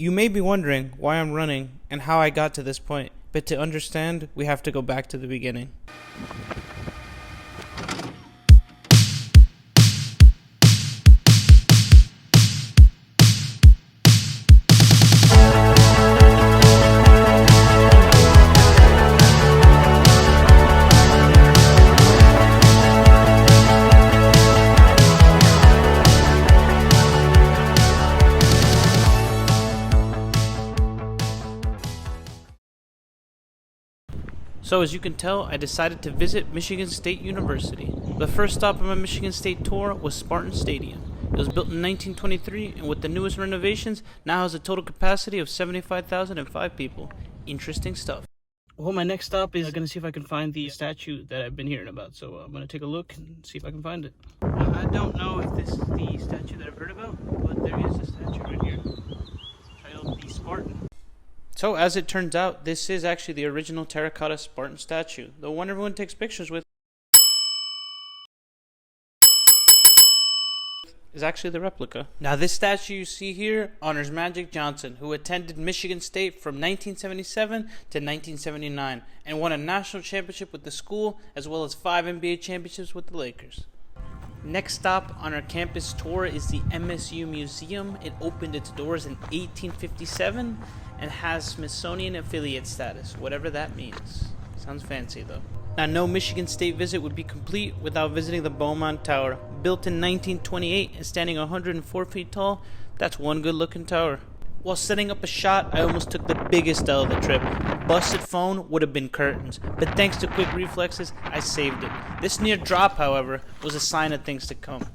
You may be wondering why I'm running and how I got to this point, but to understand, we have to go back to the beginning. So as you can tell, I decided to visit Michigan State University. The first stop on my Michigan State tour was Spartan Stadium. It was built in 1923 and with the newest renovations now has a total capacity of 75,005 people. Interesting stuff. Well, my next stop is going to see if I can find the statue that I've been hearing about. So I'm going to take a look and see if I can find it. I don't know if this is the statue that I've heard about, but there is a statue right here titled the Spartan. So, as it turns out, this is actually the original terracotta Spartan statue, the one everyone takes pictures with is actually the replica. Now, this statue you see here honors Magic Johnson, who attended Michigan State from 1977 to 1979 and won a national championship with the school, as well as 5 NBA championships with the Lakers. Next stop on our campus tour is the MSU Museum. It opened its doors in 1857 and has Smithsonian affiliate status, whatever that means. Sounds fancy though. Now, no Michigan State visit would be complete without visiting the Beaumont Tower. Built in 1928 and standing 104 feet tall, that's one good looking tower. While setting up a shot, I almost took the biggest L of the trip. A busted phone would have been curtains, but thanks to quick reflexes, I saved it. This near drop, however, was a sign of things to come.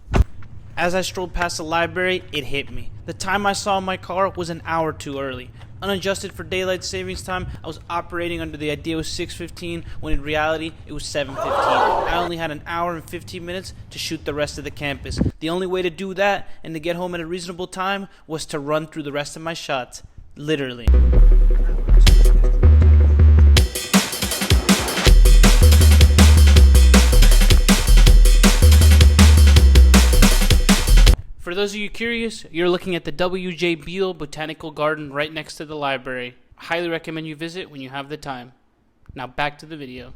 As I strolled past the library, it hit me. The time I saw my car was an hour too early. Unadjusted for daylight savings time, I was operating under the idea it was 6:15 when in reality it was 7:15. I only had an hour and 15 minutes to shoot the rest of the campus. The only way to do that and to get home at a reasonable time was to run through the rest of my shots. Literally. For those of you curious, you're looking at the W.J. Beale Botanical Garden right next to the library. I highly recommend you visit when you have the time. Now back to the video.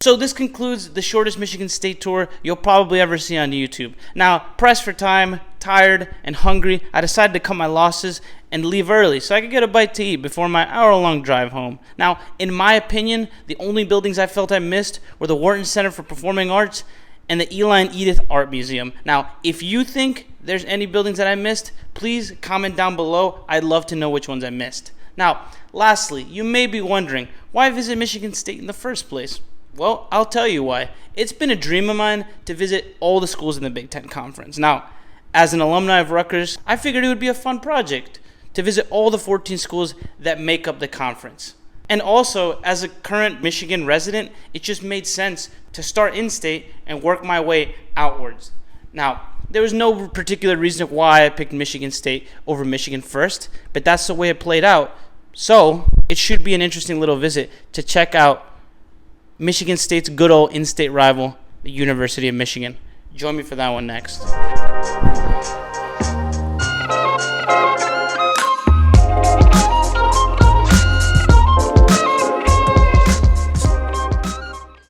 So this concludes the shortest Michigan State tour you'll probably ever see on YouTube. Now, pressed for time, tired, and hungry, I decided to cut my losses and leave early so I could get a bite to eat before my hour-long drive home. Now, in my opinion, the only buildings I felt I missed were the Wharton Center for Performing Arts and the Eli and Edith Art Museum. Now, if you think there's any buildings that I missed, please comment down below. I'd love to know which ones I missed. Now, lastly, you may be wondering, why visit Michigan State in the first place? Well, I'll tell you why. It's been a dream of mine to visit all the schools in the Big Ten Conference. Now, as an alumni of Rutgers, I figured it would be a fun project to visit all the 14 schools that make up the conference. And also, as a current Michigan resident, it just made sense to start in-state and work my way outwards. Now, there was no particular reason why I picked Michigan State over Michigan first, but that's the way it played out. So, it should be an interesting little visit to check out Michigan State's good old in-state rival, the University of Michigan. Join me for that one next.